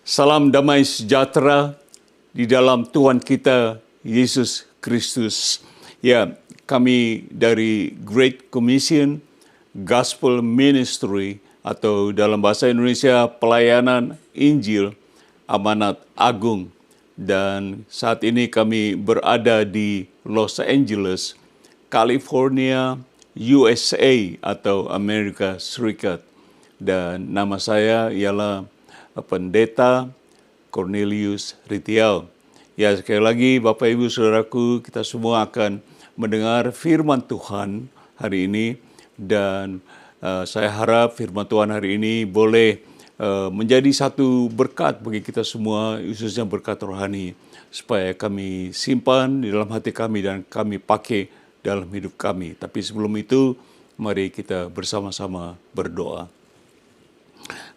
Salam damai sejahtera di dalam Tuhan kita Yesus Kristus. Ya, kami dari Great Commission Gospel Ministry atau dalam bahasa Indonesia pelayanan Injil Amanat Agung. Dan saat ini kami berada di Los Angeles, California, USA atau Amerika Serikat. Dan nama saya ialah Pendeta Cornelius Ritial. Ya, sekali lagi Bapak Ibu Saudaraku, kita semua akan mendengar firman Tuhan hari ini. Dan saya harap firman Tuhan hari ini boleh menjadi satu berkat bagi kita semua, khususnya berkat rohani, supaya kami simpan di dalam hati kami dan kami pakai dalam hidup kami. Tapi sebelum itu, mari kita bersama-sama berdoa.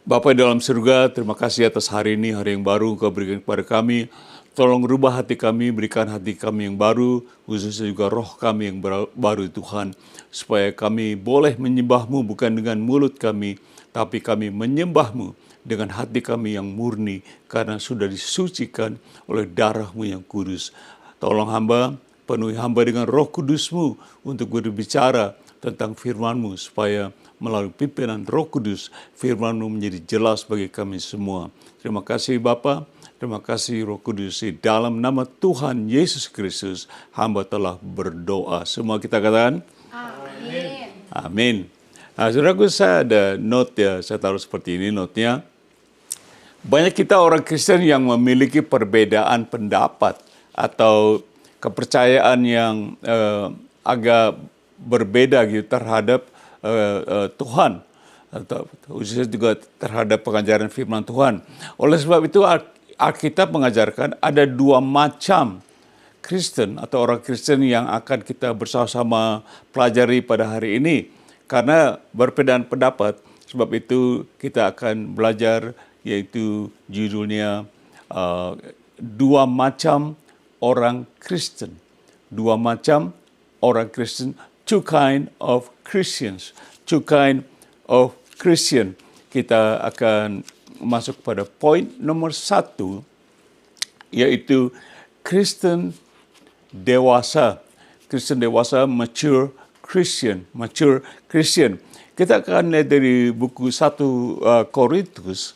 Bapa dalam surga, terima kasih atas hari ini, hari yang baru Engkau berikan kepada kami. Tolong rubah hati kami, berikan hati kami yang baru, khususnya juga roh kami yang baru Tuhan. Supaya kami boleh menyembah-Mu bukan dengan mulut kami, tapi kami menyembah-Mu dengan hati kami yang murni, karena sudah disucikan oleh darah-Mu yang kudus. Tolong hamba, penuhi hamba dengan roh kudus-Mu untuk berbicara tentang firman-Mu, supaya melalui pimpinan Roh Kudus, firman-Mu menjadi jelas bagi kami semua. Terima kasih Bapa, terima kasih Roh Kudus. Di dalam nama Tuhan Yesus Kristus, hamba telah berdoa. Semua kita katakan, Amin. Amin. Nah, saudaraku, saya ada note ya, saya taruh seperti ini notenya. Banyak kita orang Kristen yang memiliki perbedaan pendapat atau kepercayaan yang agak berbeda gitu terhadap Tuhan, atau khususnya juga terhadap pengajaran firman Tuhan. Oleh sebab itu Alkitab mengajarkan ada dua macam Kristen atau orang Kristen yang akan kita bersama-sama pelajari pada hari ini. Karena berbedaan pendapat, sebab itu kita akan belajar, yaitu judulnya dua macam orang Kristen. Dua macam orang Kristen. Two kind of Christians. Two kind of Christian. Kita akan masuk pada poin nomor 1, yaitu Kristen dewasa. Kristen dewasa, mature Christian. Mature Christian. Kita akan lihat dari buku 1 Korintus,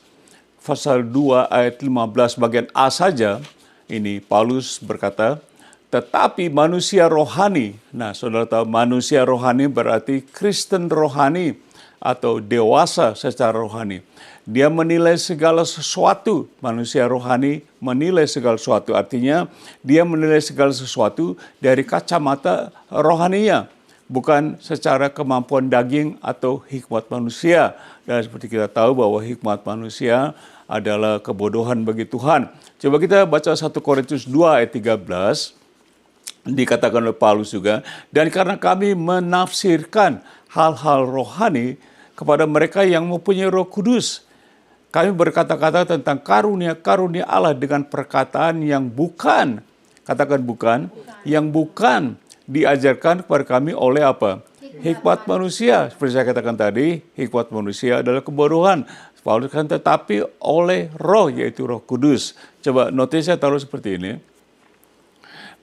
pasal 2 ayat 15 bagian A saja. Ini Paulus berkata, tetapi manusia rohani, nah saudara tahu manusia rohani berarti Kristen rohani atau dewasa secara rohani. Dia menilai segala sesuatu, manusia rohani menilai segala sesuatu. Artinya dia menilai segala sesuatu dari kacamata rohaninya. Bukan secara kemampuan daging atau hikmat manusia. Dan seperti kita tahu bahwa hikmat manusia adalah kebodohan bagi Tuhan. Coba kita baca 1 Korintus 2 ayat 13. Dikatakan oleh Paulus juga, dan karena kami menafsirkan hal-hal rohani kepada mereka yang mempunyai Roh Kudus, kami berkata-kata tentang karunia-karunia Allah dengan perkataan yang bukan, katakan bukan, yang bukan diajarkan kepada kami oleh apa? Hikmat manusia. Seperti saya katakan tadi, hikmat manusia adalah kebodohan. Paulus kan tetapi oleh Roh, yaitu Roh Kudus. Coba notis saya taruh seperti ini.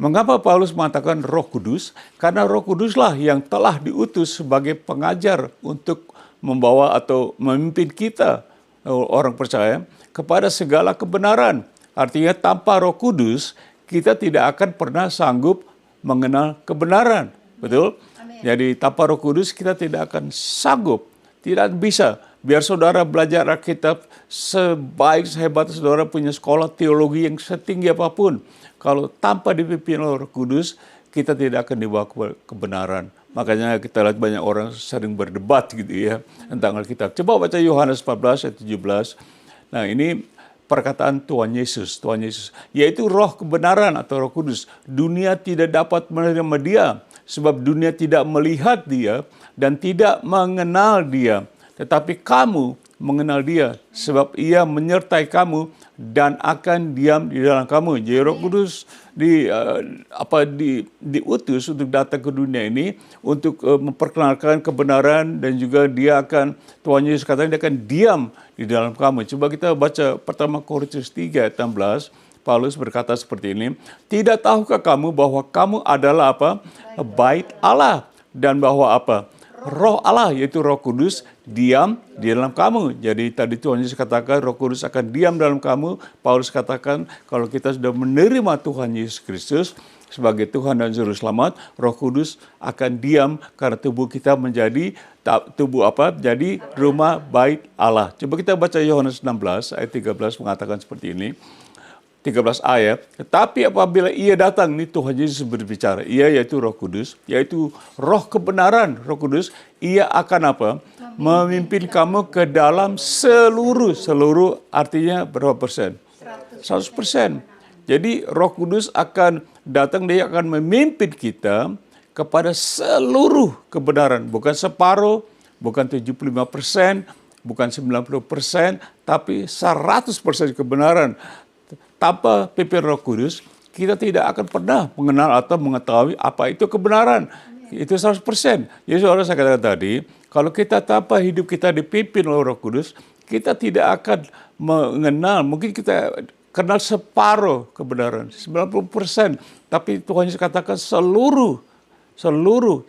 Mengapa Paulus mengatakan Roh Kudus? Karena Roh Kuduslah yang telah diutus sebagai pengajar untuk membawa atau memimpin kita, orang percaya, kepada segala kebenaran. Artinya tanpa Roh Kudus, kita tidak akan pernah sanggup mengenal kebenaran. Betul? Amin. Jadi tanpa Roh Kudus kita tidak akan sanggup, tidak bisa. Biar saudara belajar Alkitab sebaik sehebat saudara punya sekolah teologi yang setinggi apapun, kalau tanpa dipimpin oleh Roh Kudus, kita tidak akan dibawa ke kebenaran. Makanya kita lihat banyak orang sering berdebat gitu ya tentang Alkitab. Coba baca Yohanes 14 ayat 17. Nah, ini perkataan Tuhan Yesus, yaitu Roh kebenaran atau Roh Kudus. Dunia tidak dapat menerima Dia sebab dunia tidak melihat Dia dan tidak mengenal Dia. Tetapi kamu mengenal Dia sebab Ia menyertai kamu dan akan diam di dalam kamu. Jadi Roh Kudus diutus untuk datang ke dunia ini untuk memperkenalkan kebenaran, dan juga Tuhan Yesus katakan dia akan diam di dalam kamu. Coba kita baca pertama Korintus 3 ayat 16. Paulus berkata seperti ini, tidak tahukah kamu bahwa kamu adalah apa? Bait Allah, dan bahwa apa? Roh Allah, yaitu Roh Kudus, diam di dalam kamu. Jadi tadi Tuhan Yesus katakan Roh Kudus akan diam dalam kamu. Paulus katakan kalau kita sudah menerima Tuhan Yesus Kristus sebagai Tuhan dan Juru Selamat, Roh Kudus akan diam karena tubuh kita menjadi jadi rumah bait Allah. Coba kita baca Yohanes 16 ayat 13 mengatakan seperti ini. 13 ayat, tetapi apabila ia datang, ini Tuhan Yesus berbicara, ia yaitu Roh Kudus, yaitu Roh kebenaran, Roh Kudus, ia akan apa? Memimpin kamu ke dalam seluruh artinya berapa persen? 100%. Jadi Roh Kudus akan datang, dia akan memimpin kita kepada seluruh kebenaran, bukan separuh, bukan 75%, bukan 90%, tapi 100% kebenaran. Tanpa pimpin Roh Kudus, kita tidak akan pernah mengenal atau mengetahui apa itu kebenaran. Itu 100%. Jadi saudara, saya katakan tadi, kalau kita tanpa hidup kita dipimpin oleh Roh Kudus, kita tidak akan mengenal, mungkin kita kenal separuh kebenaran, 90%. Tapi Tuhan Yesus katakan seluruh,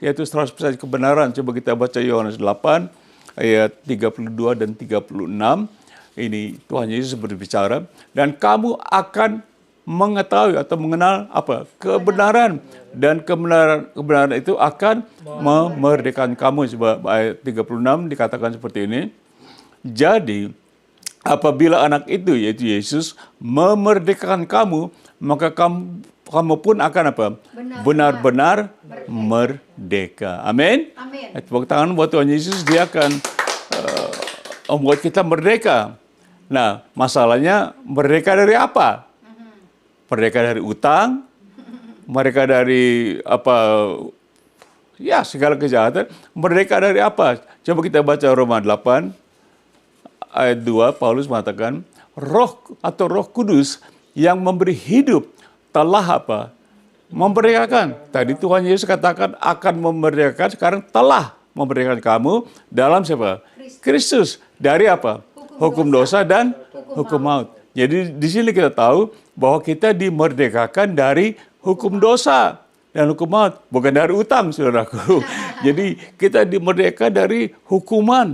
yaitu 100% kebenaran. Coba kita baca Yohanes 8, ayat 32 dan 36. Ini Tuhan Yesus berbicara, dan kamu akan mengetahui atau mengenal apa? Kebenaran, dan kebenaran itu akan memerdekakan kamu. Sebab ayat 36 dikatakan seperti ini. Jadi apabila anak itu, yaitu Yesus, memerdekakan kamu, maka kamu pun akan apa? Benar-benar merdeka. Amin. Tepuk tangan buat Tuhan Yesus, dia akan membuat kita merdeka. Nah, masalahnya merdeka dari apa? Merdeka dari utang, merdeka dari apa? Ya, segala kejahatan. Merdeka dari apa? Coba kita baca Roma 8 ayat 2, Paulus mengatakan, Roh atau Roh Kudus yang memberi hidup telah apa? Memerdekakan. Tadi Tuhan Yesus katakan akan memerdekakan, sekarang telah memerdekakan kamu dalam siapa? Kristus. Dari apa? Hukum dosa dan hukum maut. Jadi di sini kita tahu bahwa kita dimerdekakan dari hukum dosa dan hukum maut, bukan dari utang, saudaraku. Jadi kita dimerdekakan dari hukuman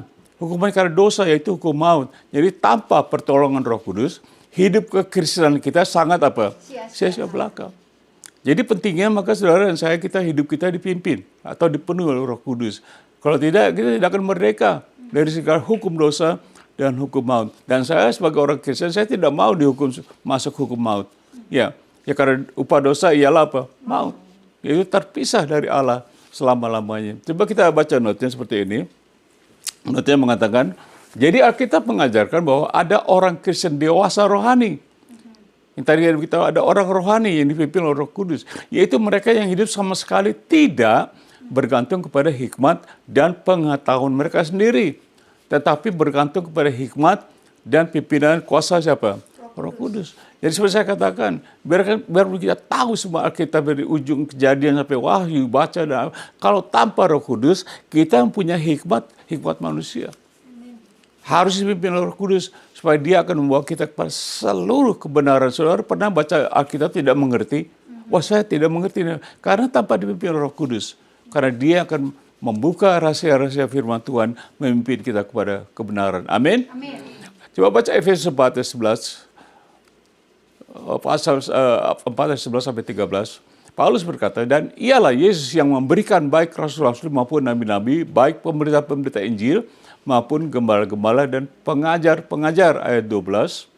karena dosa, yaitu hukum maut. Jadi tanpa pertolongan Roh Kudus, hidup kekristenan kita sangat apa? Sia-sia belaka. Jadi pentingnya maka saudara dan saya, hidup kita dipimpin atau dipenuhi oleh Roh Kudus. Kalau tidak, kita tidak akan merdeka dari segala hukum dosa dan hukum maut. Dan saya sebagai orang Kristen, saya tidak mau dihukum masuk hukum maut. Ya karena upah dosa ialah apa? Maut. Itu terpisah dari Allah selama-lamanya. Coba kita baca notnya seperti ini. Notnya mengatakan, jadi Alkitab mengajarkan bahwa ada orang Kristen dewasa rohani. Yang tadi kita ada orang rohani yang dipimpin oleh Roh Kudus. Yaitu mereka yang hidup sama sekali tidak bergantung kepada hikmat dan pengetahuan mereka sendiri, tetapi bergantung kepada hikmat dan pimpinan kuasa siapa? Roh Kudus. Jadi seperti saya katakan, biar kita tahu semua Alkitab dari ujung Kejadian sampai Wahyu, baca. Dan kalau tanpa Roh Kudus, kita mempunyai hikmat manusia. Harus dipimpin oleh Roh Kudus supaya dia akan membawa kita kepada seluruh kebenaran. Saudara pernah baca Alkitab tidak mengerti? Wah, saya tidak mengerti. Karena tanpa dipimpin Roh Kudus. Karena dia akan membuka rahasia-rahasia firman Tuhan, memimpin kita kepada kebenaran. Amin. Coba baca Efesus 4 ayat 11. Pasal 4 ayat 11 sampai 13. Paulus berkata, dan ialah Yesus yang memberikan baik rasul-rasul maupun nabi-nabi, baik pemberita-pemberita Injil maupun gembala-gembala dan pengajar-pengajar, ayat 12.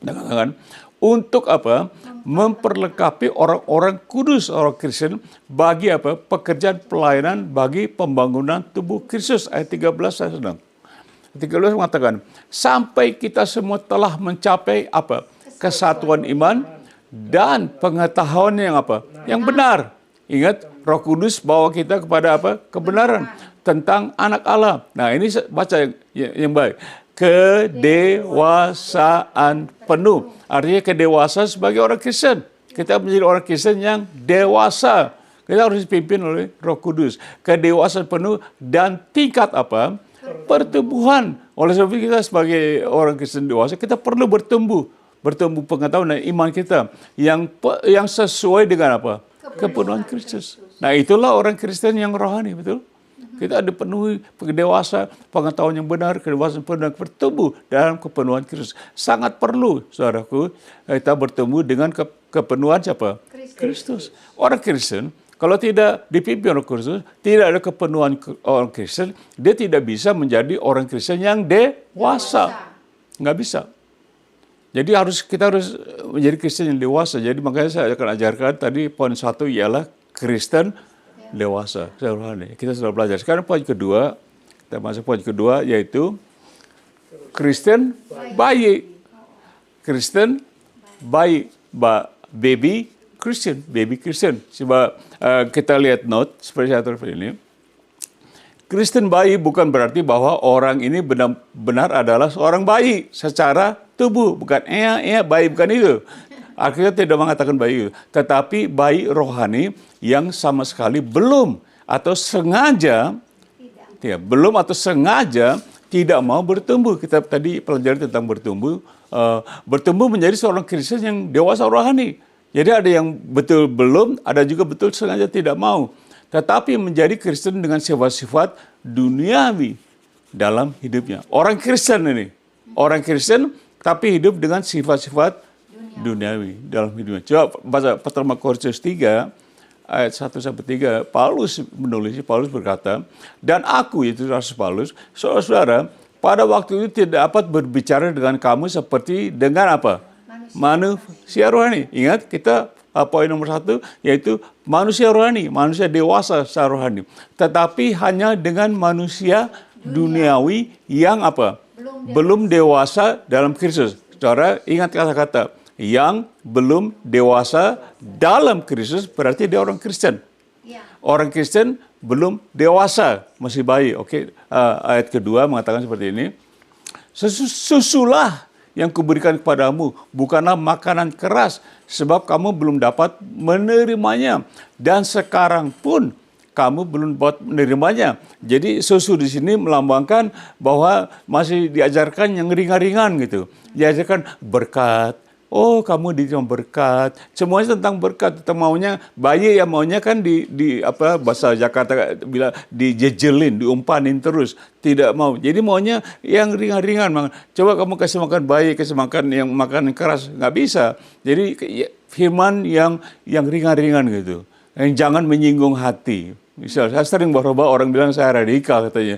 Dikatakan, untuk apa? Memperlengkapi orang-orang kudus, orang Kristen, bagi apa? Pekerjaan pelayanan bagi pembangunan tubuh Kristus. Ayat 13 saya senang. 13 mengatakan, sampai kita semua telah mencapai apa? Kesatuan iman dan pengetahuan yang apa? Yang benar. Ingat, Roh Kudus bawa kita kepada apa? Kebenaran tentang anak Allah. Nah, ini baca yang baik. kedewasaan penuh. Artinya kedewasaan sebagai orang Kristen. Kita menjadi orang Kristen yang dewasa. Kita harus dipimpin oleh Roh Kudus. Kedewasaan penuh dan tingkat apa? Pertumbuhan. Oleh sebab itu kita sebagai orang Kristen dewasa, kita perlu bertumbuh pengetahuan dan iman kita yang sesuai dengan apa? Kepenuhan Kristus. Nah, itulah orang Kristen yang rohani, betul? Kita dipenuhi dewasa, pengetahuan yang benar, kedewasaan penuh dan bertumbuh dalam kepenuhan Kristus. Sangat perlu, saudaraku, kita bertumbuh dengan kepenuhan siapa? Kristus. Orang Kristen, kalau tidak dipimpin oleh Kristus, tidak ada kepenuhan orang Kristen, dia tidak bisa menjadi orang Kristen yang dewasa. Nggak bisa. Jadi kita harus menjadi Kristen yang dewasa. Jadi makanya saya akan ajarkan tadi poin 1 ialah Kristen dewasa. Kita sudah belajar. Sekarang poin kedua, kita masuk poin kedua yaitu Kristen bayi. Kristen bayi, baby Kristen. Coba kita lihat note seperti saya tulis ini. Kristen bayi bukan berarti bahwa orang ini benar-benar adalah seorang bayi secara tubuh, bukan bayi, bukan itu. Akhirnya tidak mengatakan bayi itu, tetapi bayi rohani yang sama sekali belum atau sengaja tidak mau bertumbuh. Kita tadi pelajari tentang bertumbuh menjadi seorang Kristen yang dewasa rohani. Jadi ada yang betul belum, ada juga betul sengaja tidak mau. Tetapi menjadi Kristen dengan sifat-sifat duniawi dalam hidupnya. Orang Kristen tapi hidup dengan sifat-sifat duniawi dalam hidupnya. Coba baca pertama Korintus 3 ayat 1-3. Paulus berkata, dan aku, yaitu Rasul Paulus, saudara-saudara, pada waktu itu tidak dapat berbicara dengan kamu seperti dengan apa? Manusia rohani. Ingat, kita poin nomor 1 yaitu manusia rohani, manusia dewasa secara rohani. Tetapi hanya dengan manusia duniawi yang apa? Belum dewasa dalam Kristus. Saudara, ingat kata-kata yang belum dewasa dalam Kristus berarti dia orang Kristen. Orang Kristen belum dewasa, masih bayi. Oke, ayat kedua mengatakan seperti ini. Susulah yang kuberikan kepadamu bukanlah makanan keras, sebab kamu belum dapat menerimanya. Dan sekarang pun kamu belum dapat menerimanya. Jadi susu di sini melambangkan bahwa masih diajarkan yang ringan-ringan gitu. Diajarkan berkat. Oh, kamu diterima berkat. Semuanya tentang berkat. Kita maunya bayi yang maunya kan bahasa Jakarta bila dijejelin, diumpanin terus. Tidak mau. Jadi maunya yang ringan-ringan. Coba kamu kasih makan bayi, kasih makan yang makanan keras, nggak bisa. Jadi firman yang ringan-ringan gitu. Yang jangan menyinggung hati. Misal saya sering berubah orang bilang saya radikal katanya.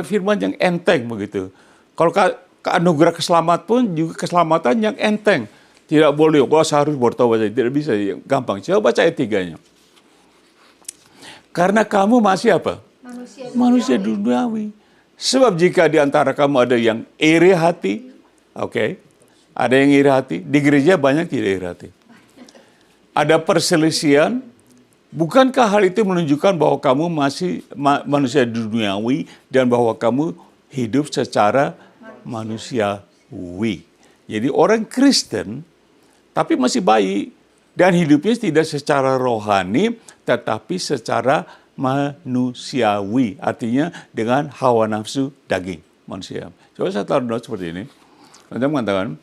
Firman yang enteng begitu. Kalau anugerah keselamatan pun juga keselamatan yang enteng. Tidak boleh, saya harus bertobat, tidak bisa, gampang. Coba baca ayat 3-nya. Karena kamu masih apa? Manusia duniawi. Sebab jika di antara kamu ada yang iri hati, ada yang iri hati, di gereja banyak tidak iri hati. Ada perselisihan, bukankah hal itu menunjukkan bahwa kamu masih manusia duniawi dan bahwa kamu hidup secara manusiawi. Jadi orang Kristen tapi masih bayi dan hidupnya tidak secara rohani tetapi secara manusiawi, artinya dengan hawa nafsu daging manusia. Coba saya taruh note seperti ini. Anda mengatakan,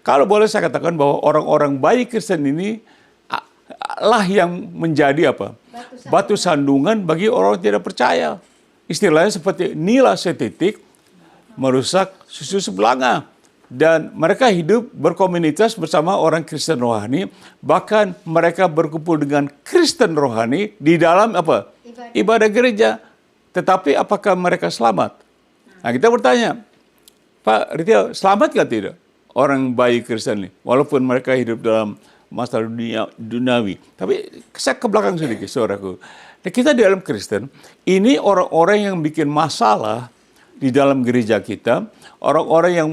kalau boleh saya katakan bahwa orang-orang bayi Kristen ini lah yang menjadi apa? Batu sandungan bagi orang yang tidak percaya. Istilahnya seperti nila setitik merusak susu sebelanga. Dan mereka hidup berkomunitas bersama orang Kristen rohani, bahkan mereka berkumpul dengan Kristen rohani di dalam apa? Ibadah gereja. Tetapi apakah mereka selamat? Nah, kita bertanya, Pak Ritio, selamat nggak tidak orang bayi Kristen ini? Walaupun mereka hidup dalam masalah duniawi. Tapi saya ke belakang sedikit, saudaraku. Nah, kita di dalam Kristen, ini orang-orang yang bikin masalah di dalam gereja kita, orang-orang yang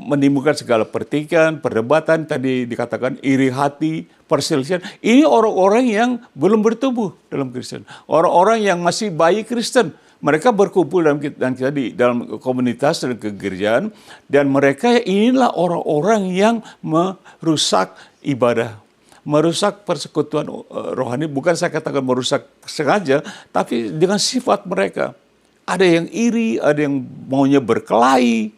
menimbulkan segala pertikaian, perdebatan, tadi dikatakan iri hati, perselisihan. Ini orang-orang yang belum bertumbuh dalam Kristen. Orang-orang yang masih bayi Kristen. mereka berkumpul dan kita di dalam komunitas dan kegerjaan, dan mereka inilah orang-orang yang merusak ibadah, merusak persekutuan rohani. Bukan saya katakan merusak sengaja, tapi dengan sifat mereka. Ada yang iri, ada yang maunya berkelahi.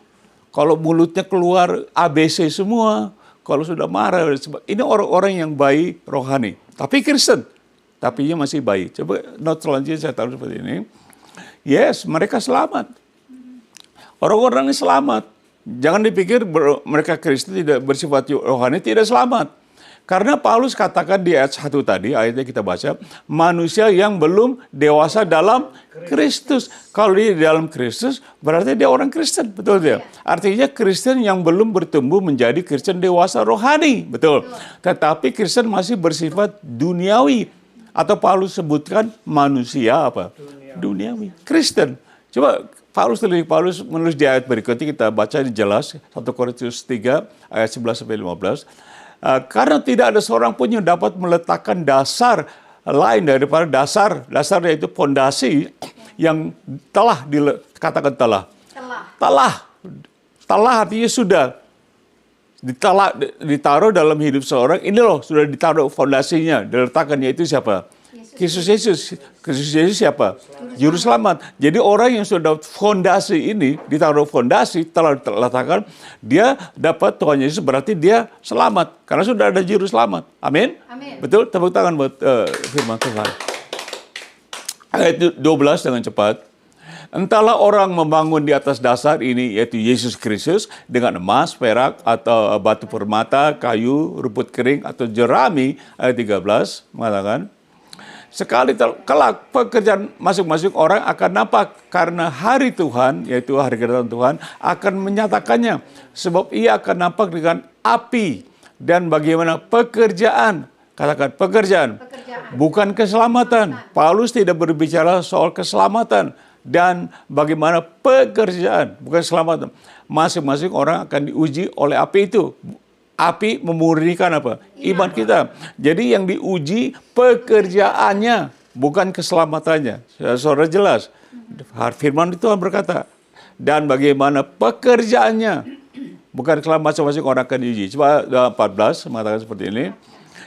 Kalau mulutnya keluar ABC semua, kalau sudah marah. Ini orang-orang yang baik rohani, tapi Kristen. Tapi dia masih baik. Coba note selanjutnya saya taruh seperti ini. Yes, mereka selamat. Orang-orang ini selamat. Jangan dipikir mereka Kristen tidak bersifat rohani, tidak selamat. Karena Paulus katakan di ayat 1 tadi, ayatnya kita baca, manusia yang belum dewasa dalam Kristus. Kalau dia di dalam Kristus, berarti dia orang Kristen, betul tidak? Artinya Kristen yang belum bertumbuh menjadi Kristen dewasa rohani, betul. Tetapi Kristen masih bersifat duniawi, atau Paulus sebutkan manusia apa? Duniawi. Kristen. Coba Paulus menulis di ayat berikutnya, kita baca ini jelas, 1 Korintus 3 ayat 11 sampai 15. Karena tidak ada seorang pun yang dapat meletakkan dasar lain daripada dasar yaitu fondasi yang telah dikatakan telah artinya sudah ditaruh dalam hidup seorang. Ini loh sudah ditaruh fondasinya, diletakkan, yaitu siapa? Kristus Yesus siapa? Juru selamat. Jadi orang yang sudah fondasi ini, ditaruh fondasi, telah diletakkan, dia dapat Tuhan Yesus, berarti dia selamat. Karena sudah ada juru selamat. Amin? Betul? Tepuk tangan buat firman Tuhan. Ayat 12 dengan cepat. Entahlah orang membangun di atas dasar ini, yaitu Yesus Kristus, dengan emas, perak, atau batu permata, kayu, rumput kering, atau jerami. Ayat 13 mengatakan, sekali kelak pekerjaan masing-masing orang akan nampak, karena hari Tuhan, yaitu hari kedatangan Tuhan, akan menyatakannya. Sebab ia akan nampak dengan api. Dan bagaimana pekerjaan, katakan pekerjaan, bukan keselamatan. Paulus tidak berbicara soal keselamatan. Dan bagaimana pekerjaan, bukan keselamatan. Masing-masing orang akan diuji oleh api itu. Api memurnikan apa? Iman kita. Jadi yang diuji pekerjaannya, bukan keselamatannya. Saudara jelas. Firman Tuhan berkata, dan bagaimana pekerjaannya, bukan keselamatan, masing-masing orang akan diuji. Coba 14 mengatakan seperti ini.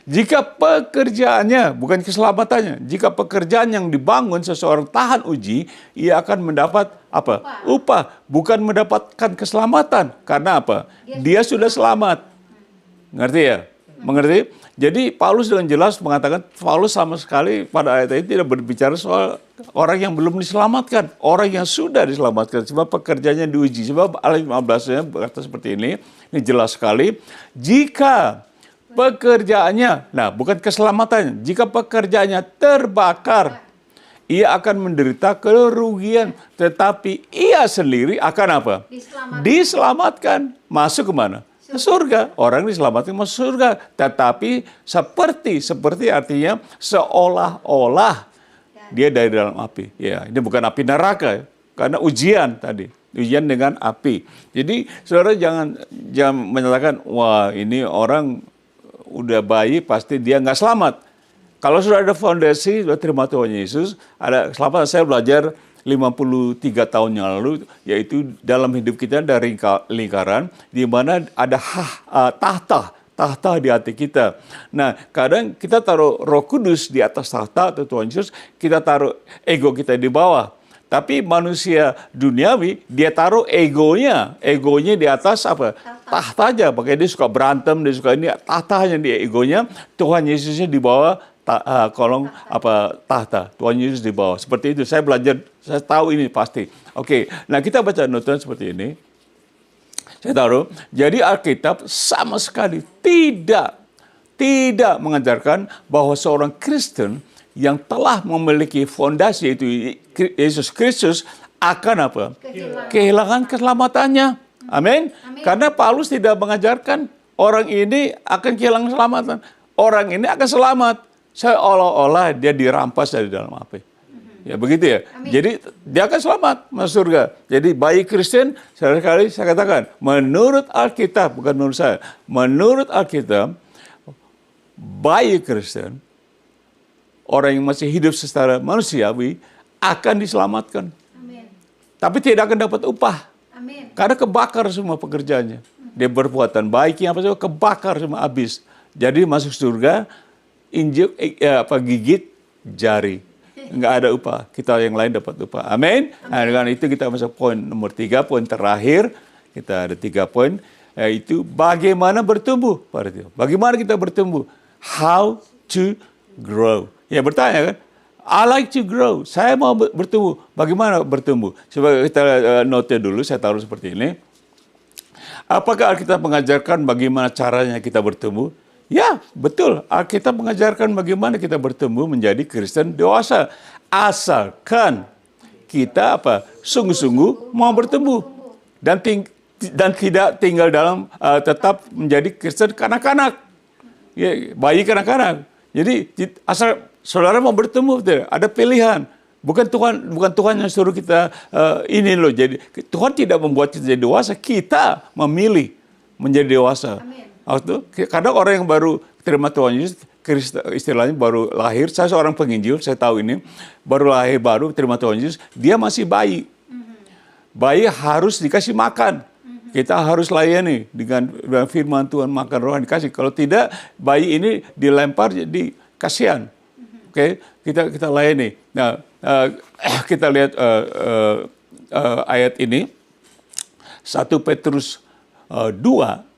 Jika pekerjaannya, bukan keselamatannya, jika pekerjaan yang dibangun seseorang tahan uji, ia akan mendapat apa? Upah, bukan mendapatkan keselamatan. Karena apa? Dia sudah selamat. Ngerti ya? Mengerti? Jadi Paulus dengan jelas mengatakan, Paulus sama sekali pada ayat ini tidak berbicara soal orang yang belum diselamatkan. Orang yang sudah diselamatkan. Sebab pekerjaannya diuji. Sebab ayat 15-nya berkata seperti ini jelas sekali. Jika pekerjaannya, nah bukan keselamatannya, jika pekerjaannya terbakar, ia akan menderita kerugian. Tetapi ia sendiri akan apa? Diselamatkan. Masuk kemana? Ke surga. Orang diselamatkan masuk surga. Tetapi seperti artinya seolah-olah dia dari dalam api. Ya, ini bukan api neraka, karena ujian tadi. Ujian dengan api. Jadi saudara jangan menyatakan, wah ini orang udah baik pasti dia nggak selamat. Kalau sudah ada fondasi, sudah terima Tuhan Yesus, ada selamat. Saya belajar 53 tahun yang lalu, yaitu dalam hidup kita dari lingkaran, di mana ada tahta di hati kita. Nah, kadang kita taruh Roh Kudus di atas tahta atau Tuhan Yesus, kita taruh ego kita di bawah. Tapi manusia duniawi, dia taruh egonya di atas apa? Tahta aja. Makanya dia suka berantem, dia suka ini, tahtanya dia egonya, Tuhan Yesusnya di bawah kolong tahta. Tuhan Yesus di bawah. Seperti itu. Saya belajar, saya tahu ini pasti. Oke. Nah, kita baca notulen seperti ini. Saya taruh. Jadi Alkitab sama sekali tidak mengajarkan bahwa seorang Kristen yang telah memiliki fondasi yaitu Yesus Kristus akan apa? Kehilangan keselamatannya. Amin. Karena Paulus tidak mengajarkan orang ini akan kehilangan keselamatan. Orang ini akan selamat. Seolah-olah dia dirampas dari dalam api. Ya begitu ya. Amin. Jadi dia akan selamat masuk surga. Jadi bayi Kristen, sekali saya katakan, menurut Alkitab, bukan menurut saya. Menurut Alkitab, bayi Kristen, orang yang masih hidup secara manusiawi, akan diselamatkan. tapi tidak akan dapat upah. Amin. Karena kebakar semua pekerjaannya. Dia berbuatan baiknya apa saja kebakar semua habis. Jadi masuk surga gigit jari. Nggak ada upah. Kita yang lain dapat upah. Amin. Nah, dengan itu kita masuk poin nomor 3, poin terakhir. Kita ada 3 poin. Yaitu bagaimana bertumbuh. Bagaimana kita bertumbuh. How to grow. Ya bertanya kan. I like to grow. Saya mau bertumbuh. Bagaimana bertumbuh? Coba kita note dulu. Saya taruh seperti ini. Apakah Alkitab mengajarkan bagaimana caranya kita bertumbuh? Ya, betul. Alkitab mengajarkan bagaimana kita bertumbuh menjadi Kristen dewasa. Asalkan kita sungguh-sungguh mau bertumbuh. Dan tidak tinggal dalam tetap menjadi Kristen kanak-kanak. Ya, bayi kanak-kanak. Jadi asal saudara mau bertumbuh, ada pilihan. Bukan Tuhan yang suruh kita ini loh. Jadi Tuhan tidak membuat kita jadi dewasa, kita memilih menjadi dewasa. Amin. Kadang orang yang baru terima Tuhan Yesus, istilahnya baru lahir. Saya seorang penginjil, saya tahu ini. Baru lahir, baru terima Tuhan Yesus, dia masih bayi. Bayi harus dikasih makan. Kita harus layani dengan firman Tuhan, makan rohani dikasih. Kalau tidak, bayi ini dilempar jadi kasihan. Oke, kita layani. Nah, kita lihat ayat ini 1 Petrus 2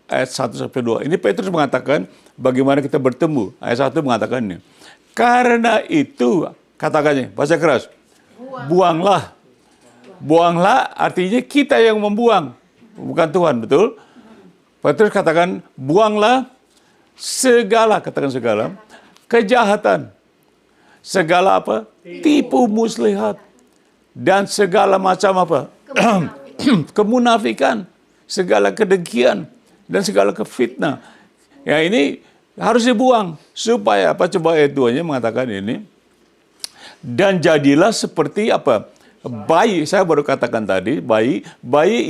ayat 1-2. Ini Petrus mengatakan bagaimana kita bertumbuh. Ayat 1 mengatakan ini. Karena itu katakannya bahasa keras. Buanglah. Buanglah artinya kita yang membuang, bukan Tuhan, betul? Petrus katakan buanglah segala, katakan segala kejahatan. Segala apa? Tipu muslihat. Dan segala macam apa? Kemunafikan. Segala kedengkian. Dan segala kefitnah. Ya ini harus dibuang. Supaya apa? Coba ayat 2-nya mengatakan ini. Dan jadilah seperti apa? Bayi. Saya baru katakan tadi. Bayi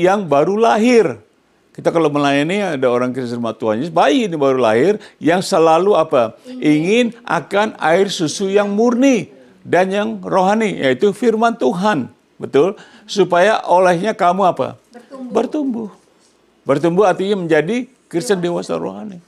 yang baru lahir. Kita kalau melayani ada orang Kristen Tuhan Yesus, bayi ini baru lahir yang selalu apa? Ingin akan air susu yang murni dan yang rohani, yaitu firman Tuhan. Betul? Supaya olehnya kamu apa? Bertumbuh. Bertumbuh artinya menjadi Kristen dewasa rohani.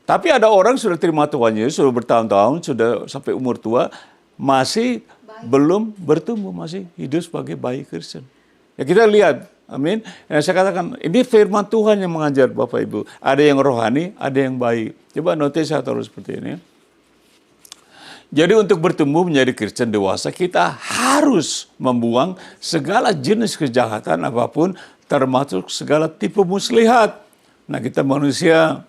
Tapi ada orang sudah terima Tuhan Yesus, sudah bertahun-tahun, sudah sampai umur tua, masih belum bertumbuh, masih hidup sebagai bayi Kristen. Ya kita lihat. Amin. Nah, saya katakan, ini firman Tuhan yang mengajar Bapak Ibu. Ada yang rohani, ada yang baik. Coba notis saya taruh seperti ini. Jadi untuk bertumbuh menjadi Kristen dewasa, kita harus membuang segala jenis kejahatan apapun, termasuk segala tipe muslihat. Nah kita manusia,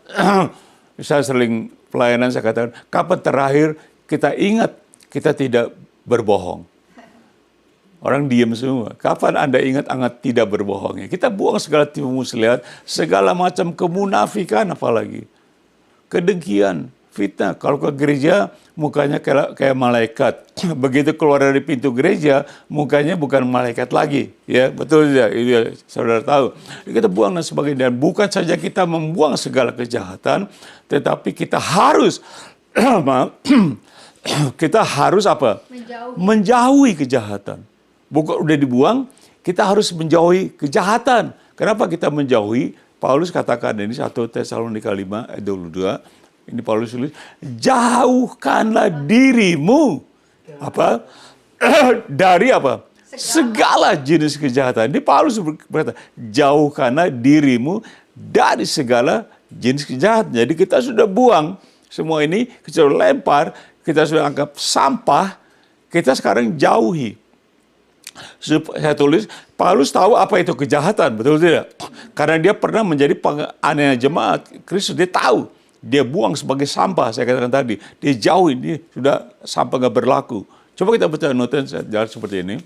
saya sering pelayanan, saya katakan, kapan terakhir kita ingat kita tidak berbohong? Orang diam semua. Kapan Anda ingat tidak berbohongnya? Kita buang segala tipu muslihat, segala macam kemunafikan apalagi. Kedengkian, fitnah. Kalau ke gereja, mukanya kayak malaikat. Begitu keluar dari pintu gereja, mukanya bukan malaikat lagi. Ya, betul ya, itu saudara tahu. Kita buang dan sebagainya. Dan bukan saja kita membuang segala kejahatan, tetapi kita harus apa? Menjauhi kejahatan. Bukan udah dibuang, kita harus menjauhi kejahatan. Kenapa kita menjauhi? Paulus katakan ini 1 Tesalonika 5 ayat 22. Ini Paulus tulis, jauhkanlah dirimu apa? Dari apa? Segala jenis kejahatan. Ini Paulus berkata, jauhkanlah dirimu dari segala jenis kejahatan. Jadi kita sudah buang semua ini, kita sudah lempar, kita sudah anggap sampah, kita sekarang jauhi. Saya tulis, Paulus tahu apa itu kejahatan, betul tidak? Karena dia pernah menjadi penganiaya jemaat Kristus, dia tahu. Dia buang sebagai sampah, saya katakan tadi. Dia jauhi, dia sudah sampah nggak berlaku. Coba kita baca noten seperti ini.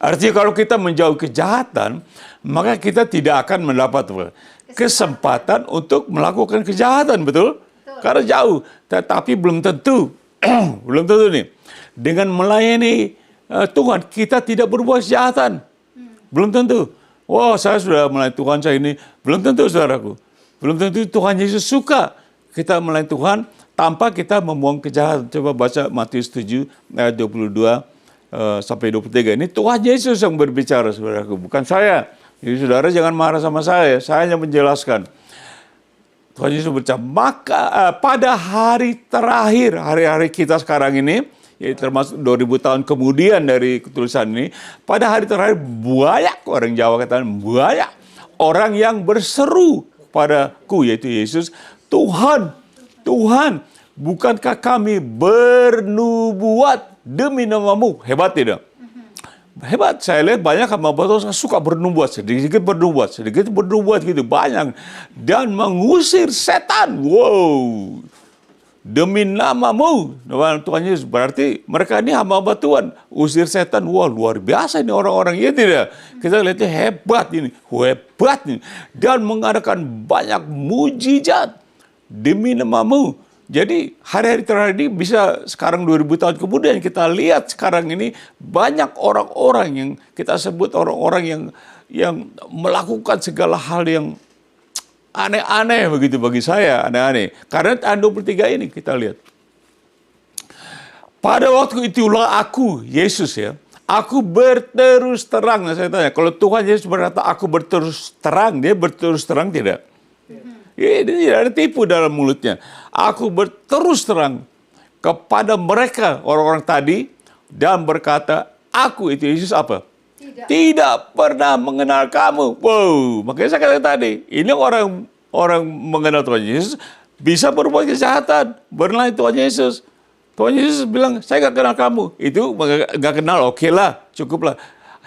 Artinya kalau kita menjauhi kejahatan, maka kita tidak akan mendapat kesempatan untuk melakukan kejahatan, betul? Karena jauh, tetapi belum tentu. Belum tentu nih. Dengan melayani Tuhan, kita tidak berbuat kejahatan. Belum tentu. Wah, saya sudah melayani Tuhan, saya ini. Belum tentu, saudaraku. Belum tentu Tuhan Yesus suka kita melayani Tuhan tanpa kita membuang kejahatan. Coba baca Matius 7 ayat 22 sampai 23. Ini Tuhan Yesus yang berbicara, saudaraku, bukan saya. Jadi saudara jangan marah sama saya hanya menjelaskan. Tuhan Yesus berbicara, maka pada hari terakhir, hari-hari kita sekarang ini, ya termasuk 2000 tahun kemudian dari tulisan ini, pada hari terakhir banyak orang Jawa katakan, banyak orang yang berseru padaku, yaitu Yesus, Tuhan, Tuhan, bukankah kami bernubuat demi namamu? Hebat tidak? Hebat. Saya lihat banyak hamba Tuhan suka bernubuat, sedikit bernubuat gitu, banyak. Dan mengusir setan. Wow. Demi namamu. Tuhan Yesus. Berarti mereka ini hamba Tuhan. Usir setan. Wah, luar biasa ini orang-orang. Ya tidak? Kita lihatnya hebat ini. Hebat ini. Dan mengadakan banyak mujizat demi namamu. Jadi hari-hari terakhir ini bisa sekarang 2000 tahun kemudian kita lihat sekarang ini banyak orang-orang yang kita sebut orang-orang yang melakukan segala hal yang aneh-aneh begitu bagi saya, aneh-aneh. Karena tahun 23 ini kita lihat. Pada waktu itulah aku, Yesus ya, aku berterus terang. Nah, saya tanya, kalau Tuhan Yesus berkata aku berterus terang, dia berterus terang tidak? Ini tidak ada tipu dalam mulutnya. Aku berterus terang kepada mereka, orang-orang tadi, dan berkata, aku itu Yesus apa? Tidak pernah mengenal kamu. Wow, makanya saya katakan tadi, ini orang mengenal Tuhan Yesus bisa berbuat kejahatan, berlain Tuhan Yesus. Tuhan Yesus bilang, saya nggak kenal kamu. Itu nggak kenal, oke lah, cukup lah.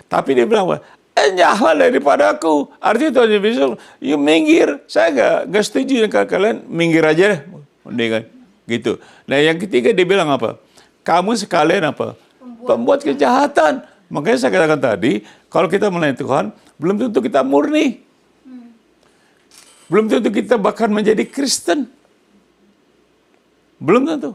Tapi dia bilang, jauhlah daripada aku. Artinya Tuhan Yesus bilang, you minggir. Saya nggak setuju dengan kalian, minggir aja. Mendingan gitu. Nah yang ketiga dia bilang apa? Kamu sekalian apa? Pembuat kejahatan. Makanya saya katakan tadi, kalau kita melayani Tuhan, belum tentu kita murni. Belum tentu kita bahkan menjadi Kristen. Belum tentu.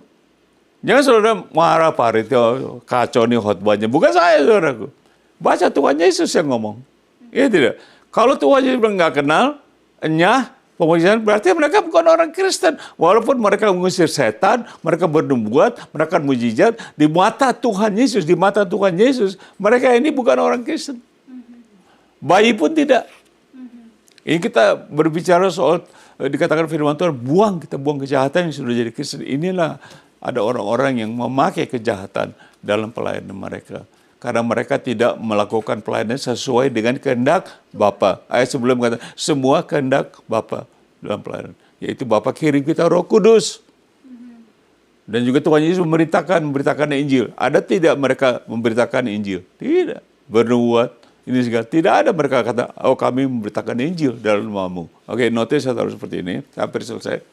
Jangan saudara marah Pak Rito, kacau nih khotbahnya. Bukan saya, saudaraku. Baca Tuhan Yesus yang ngomong. Iya tidak? Kalau Tuhan Yesus bilang nggak kenal, enyah, pemujaan, berarti mereka bukan orang Kristen. Walaupun mereka mengusir setan, mereka bernubuat, mereka mujizat, di mata Tuhan Yesus, mereka ini bukan orang Kristen. Bayi pun tidak. Ini kita berbicara soal, dikatakan firman Tuhan, kita buang kejahatan yang sudah jadi Kristen. Inilah ada orang-orang yang memakai kejahatan dalam pelayanan mereka. Karena mereka tidak melakukan pelayanan sesuai dengan kehendak Bapa. Ayat sebelum kata, semua kehendak Bapa dalam pelayanan. Yaitu Bapa kirim kita Roh Kudus. Dan juga Tuhan Yesus memberitakan Injil. Ada tidak mereka memberitakan Injil? Tidak. Bernubuat, ini segala. Tidak ada mereka kata, oh kami memberitakan Injil dalam namamu. Oke, notis saya taruh seperti ini. Hampir selesai.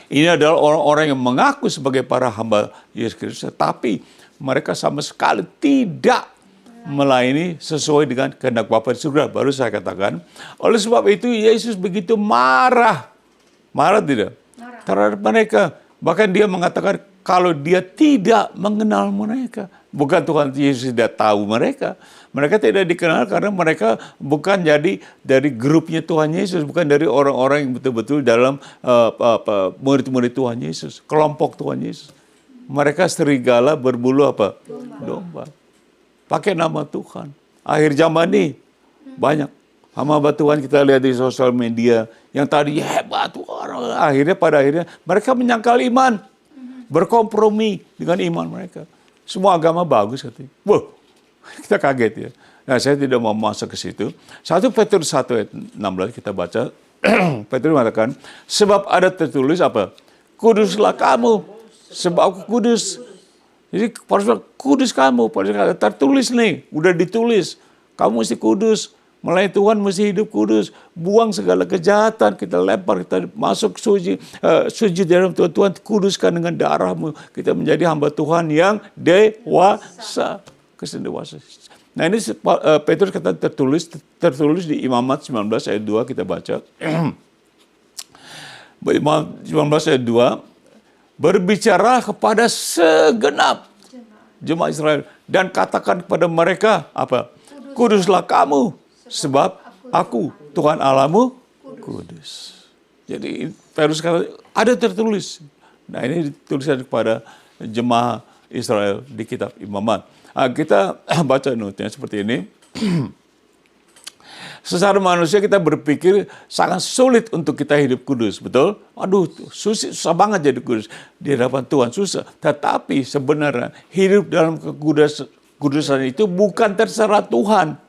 Ini adalah orang-orang yang mengaku sebagai para hamba Yesus Kristus. Tapi mereka sama sekali tidak melayani sesuai dengan kehendak Bapa di surga. Baru saya katakan. Oleh sebab itu Yesus begitu marah. Marah tidak? Terhadap mereka. Bahkan dia mengatakan kalau dia tidak mengenal mereka. Bukan Tuhan Yesus tidak tahu mereka. Mereka tidak dikenal karena mereka bukan jadi dari grupnya Tuhan Yesus. Bukan dari orang-orang yang betul-betul dalam murid-murid Tuhan Yesus. Kelompok Tuhan Yesus. Mereka serigala berbulu apa? Domba. Pakai nama Tuhan. Akhir zaman ini banyak hamba Tuhan kita lihat di sosial media yang tadi hebat orang, pada akhirnya mereka menyangkal iman, berkompromi dengan iman mereka. Semua agama bagus katanya. Wah, kita kaget ya. Nah, saya tidak mau masuk ke situ. 1 Petrus 1 ayat 16 kita baca. Petrus mengatakan, sebab ada tertulis apa? Kuduslah kamu. Sebab aku kudus. Jadi kudus kamu. Tertulis nih. Udah ditulis. Kamu mesti kudus. Melayani Tuhan mesti hidup kudus. Buang segala kejahatan. Kita lempar. Kita masuk sujud dalam Tuhan. Tuhan kuduskan dengan darahmu. Kita menjadi hamba Tuhan yang dewasa. Kristen dewasa. Nah ini Petrus kata tertulis di Imamat 19 ayat 2 kita baca. Imamat 19 ayat 2. Berbicara kepada segenap jemaat Israel dan katakan kepada mereka apa? Kuduslah kamu sebab aku Tuhan Allahmu kudus. Jadi Petrus kata ada tertulis. Nah ini dituliskan kepada jemaat Israel di kitab Imamat. Kita baca notnya seperti ini. Secara manusia kita berpikir sangat sulit untuk kita hidup kudus, betul? Aduh, susah banget jadi kudus. Di hadapan Tuhan susah. Tetapi sebenarnya hidup dalam kekudusan itu bukan terserah Tuhan.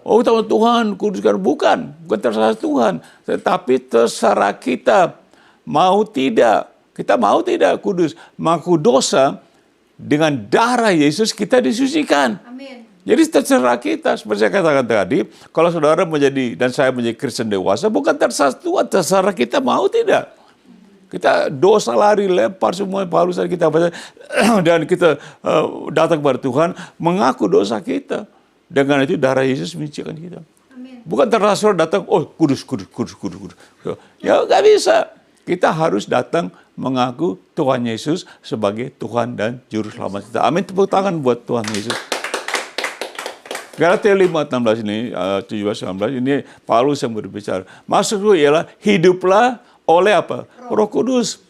Oh, Tuhan kuduskan, bukan terserah Tuhan. Tetapi terserah kita. Mau tidak. Kita mau tidak kudus. Mengaku dosa, dengan darah Yesus kita disucikan. Amin. Jadi terserah kita, seperti saya katakan tadi, kalau saudara menjadi dan saya menjadi Kristen dewasa, bukan terserah Tuhan, terserah kita mau tidak. Kita dosa lari, lempar semua Paulus kita baca, dan kita datang kepada Tuhan, mengaku dosa kita. Dengan itu darah Yesus menyucikan kita. Amin. Bukan terserah datang, oh kudus. Ya nggak bisa. Kita harus datang mengaku Tuhan Yesus sebagai Tuhan dan Juru Selamat kita. Amin, tepuk tangan buat Tuhan Yesus. Galatia 5:16 ini, 17-19 ini Paulus yang berbicara. Maksudnya ialah hiduplah oleh apa? Roh Kudus.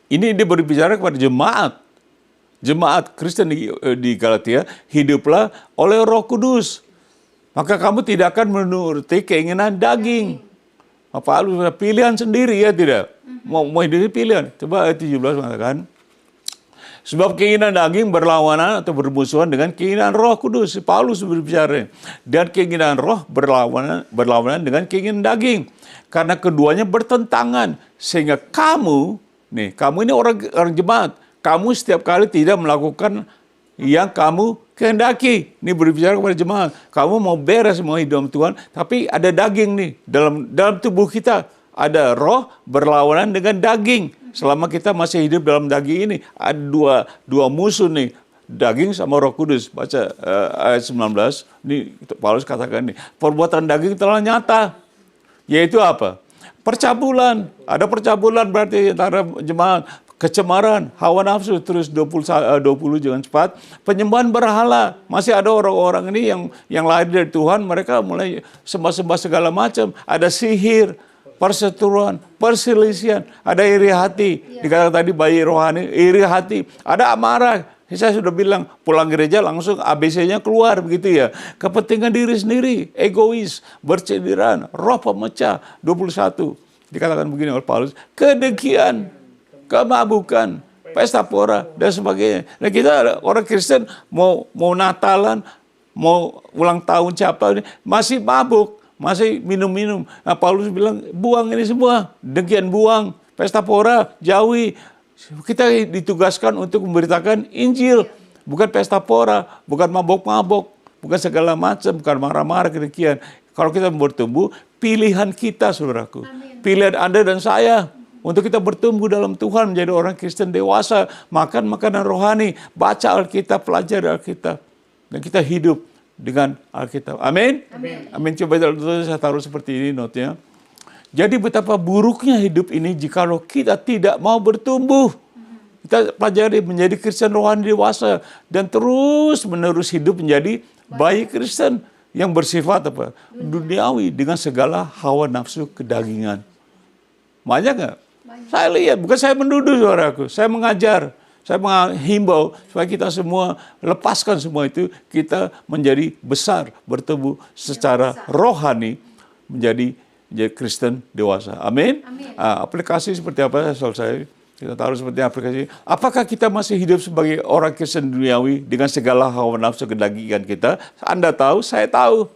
Ini dia berbicara kepada jemaat. Jemaat Kristen di Galatia, hiduplah oleh Roh Kudus. Maka kamu tidak akan menuruti keinginan daging. Paulus pilihan sendiri ya tidak? Mau hidup pilihan. Coba ayat 17 mengatakan. Sebab keinginan daging berlawanan atau bermusuhan dengan keinginan Roh Kudus. Paulus berbicara. Dan keinginan roh berlawanan dengan keinginan daging. Karena keduanya bertentangan. Sehingga kamu ini orang jemaat. Kamu setiap kali tidak melakukan yang kamu kehendaki. Ini berbicara kepada jemaat. Kamu mau beres, mau hidup Tuhan. Tapi ada daging nih. Dalam tubuh kita. Ada roh berlawanan dengan daging. Selama kita masih hidup dalam daging ini, ada dua musuh nih, daging sama Roh Kudus. Baca ayat 19, ini Paulus katakan nih, perbuatan daging telah nyata, yaitu apa? Percabulan. Ada percabulan berarti antara jemaat, kecemaran, hawa nafsu, terus 20 jangan cepat, penyembahan berhala. Masih ada orang-orang ini yang lahir dari Tuhan, mereka mulai sembah-sembah segala macam, ada sihir, perseteruan, perselisihan, ada iri hati. Dikatakan tadi bayi rohani, iri hati. Ada amarah. Saya sudah bilang, pulang gereja langsung ABC-nya keluar begitu ya. Kepentingan diri sendiri, egois, bercederaan, roh pemecah. 21. Dikatakan begini oleh Paulus, kedengkian, kemabukan, pesta pora, dan sebagainya. Nah kita orang Kristen mau Natalan, mau ulang tahun siapa, masih mabuk. Masih minum-minum. Nah, Paulus bilang, buang ini semua. Dengkian buang. Pesta pora, jauhi. Kita ditugaskan untuk memberitakan Injil. Bukan pesta pora. Bukan mabok-mabok. Bukan segala macam. Bukan marah-marah, kedengkian. Kalau kita bertumbuh, pilihan kita, saudaraku. Amin. Pilihan Anda dan saya. Untuk kita bertumbuh dalam Tuhan, menjadi orang Kristen dewasa. Makan makanan rohani. Baca Alkitab, pelajari Alkitab. Dan kita hidup dengan Alkitab. Amin? Amin. Coba saya taruh seperti ini notnya. Jadi betapa buruknya hidup ini jikalau kita tidak mau bertumbuh. Kita pelajari menjadi Kristen rohani dewasa. Dan terus menerus hidup menjadi bayi Kristen. Yang bersifat apa? Duniawi dengan segala hawa nafsu kedagingan. Banyak nggak? Saya lihat, bukan saya menuduh saudaraku. Saya mengajar. Saya menghimbau supaya kita semua lepaskan semua itu, kita menjadi besar, bertumbuh secara rohani, menjadi Kristen dewasa. Amin. Aplikasi seperti apa selesai? Kita taruh seperti aplikasi. Apakah kita masih hidup sebagai orang Kristen duniawi dengan segala hawa nafsu kedagingan kita? Anda tahu, saya tahu.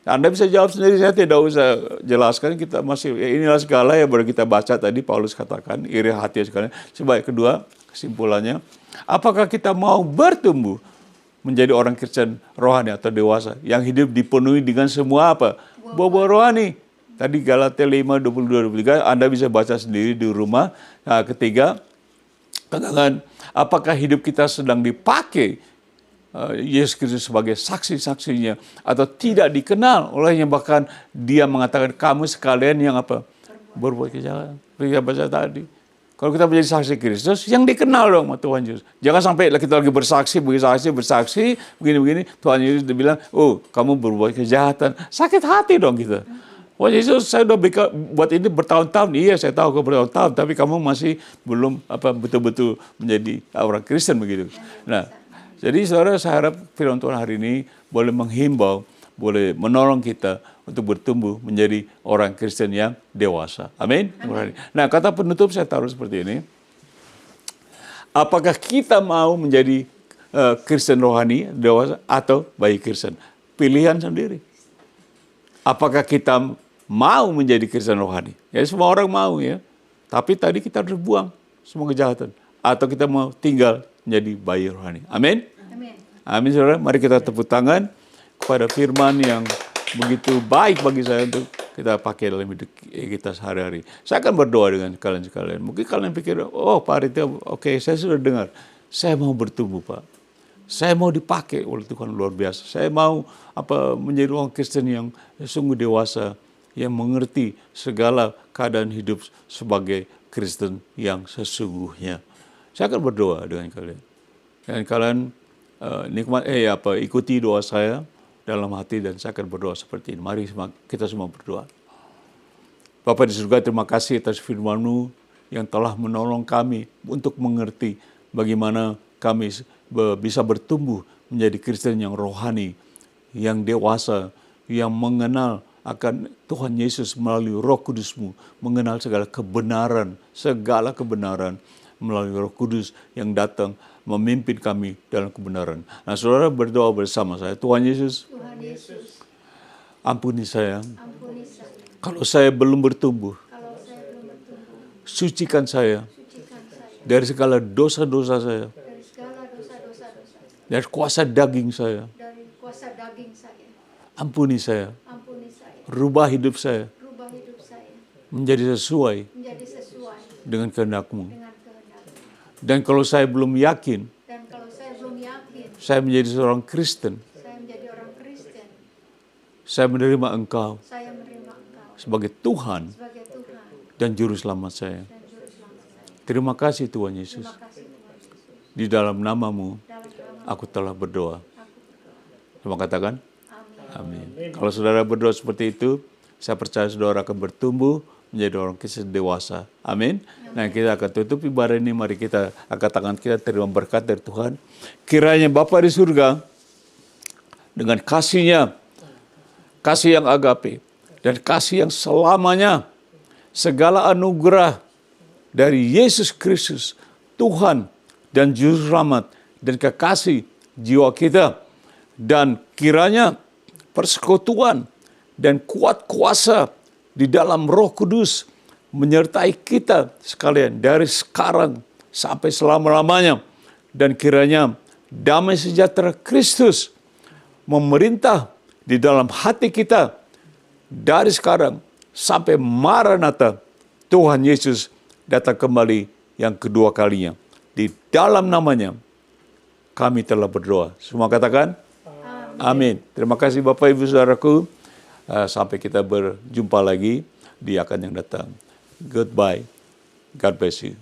Anda bisa jawab sendiri, saya tidak usah jelaskan. Kita masih, inilah segala yang baru kita baca tadi, Paulus katakan, iri hati segala. Sebaik kedua, kesimpulannya, apakah kita mau bertumbuh menjadi orang Kristen rohani atau dewasa yang hidup dipenuhi dengan semua apa? Buah-buah rohani. Tadi Galatia 5:22-23, Anda bisa baca sendiri di rumah. Nah, ketiga, katakan, apakah hidup kita sedang dipakai Yesus Kristus sebagai saksi-saksinya atau tidak dikenal olehnya, bahkan dia mengatakan kamu sekalian yang apa? Berbuat kejahatan. Kita baca tadi. Kalau kita menjadi saksi Kristus, yang dikenal dong sama Tuhan Yesus. Jangan sampai kita lagi bersaksi, begini-begini. Tuhan Yesus bilang, oh kamu berbuat kejahatan. Sakit hati dong kita. Oh Yesus, saya udah buat ini bertahun-tahun. Iya, saya tahu kau bertahun-tahun, tapi kamu masih belum betul-betul menjadi orang Kristen begitu. Nah, jadi saudara, saya harap firman Tuhan hari ini boleh menghimbau, boleh menolong kita untuk bertumbuh menjadi orang Kristen yang dewasa. Amin. Nah, kata penutup saya taruh seperti ini. Apakah kita mau menjadi Kristen rohani, dewasa, atau bayi Kristen? Pilihan sendiri. Apakah kita mau menjadi Kristen rohani? Ya, semua orang mau ya. Tapi tadi kita harus buang semua kejahatan. Atau kita mau tinggal menjadi bayi rohani. Amin? Amin, saudara. Mari kita tepuk tangan kepada firman yang begitu baik bagi saya untuk kita pakai dalam hidup kita sehari-hari. Saya akan berdoa dengan kalian sekalian. Mungkin kalian pikir, oh Pak Aditya, oke, saya sudah dengar. Saya mau bertumbuh, Pak. Saya mau dipakai oleh Tuhan luar biasa. Saya mau menjadi orang Kristen yang sungguh dewasa, yang mengerti segala keadaan hidup sebagai Kristen yang sesungguhnya. Saya akan berdoa dengan kalian. Dan kalian ikuti doa saya dalam hati, dan saya akan berdoa seperti ini. Mari kita semua berdoa. Bapa di surga, terima kasih atas firman-Mu yang telah menolong kami untuk mengerti bagaimana kami bisa bertumbuh menjadi Kristen yang rohani, yang dewasa, yang mengenal akan Tuhan Yesus melalui Roh Kudus-Mu, mengenal segala kebenaran melalui Roh Kudus yang datang memimpin kami dalam kebenaran. Nah, saudara berdoa bersama saya. Tuhan Yesus, ampuni saya. Kalau saya belum bertumbuh, sucikan saya dari segala dosa-dosa saya, dari kuasa daging saya. Ampuni saya. Rubah hidup saya menjadi sesuai dengan kehendak-Mu. Dan kalau saya belum yakin, saya menjadi seorang Kristen, saya menerima Engkau sebagai Tuhan dan Juru Selamat saya. Terima kasih Tuhan Yesus. Di dalam nama-Mu, aku telah berdoa. Semua katakan, amin. Kalau saudara berdoa seperti itu, saya percaya saudara akan bertumbuh menjadi orang Kristen dewasa. Amin. Nah, kita akan tutup ibadah ini. Mari kita angkat tangan kita, terima berkat dari Tuhan. Kiranya Bapa di surga, dengan kasih-Nya, kasih yang agape, dan kasih yang selamanya, segala anugerah dari Yesus Kristus, Tuhan dan Juru Selamat, dan kekasih jiwa kita, dan kiranya persekutuan dan kuat kuasa di dalam Roh Kudus menyertai kita sekalian dari sekarang sampai selama-lamanya, dan kiranya damai sejahtera Kristus memerintah di dalam hati kita dari sekarang sampai Maranatha, Tuhan Yesus datang kembali yang kedua kalinya. Di dalam nama-Nya kami telah berdoa. Semua katakan amin. Terima kasih Bapak Ibu Saudaraku. Sampai kita berjumpa lagi di akan yang datang. Goodbye. God bless you.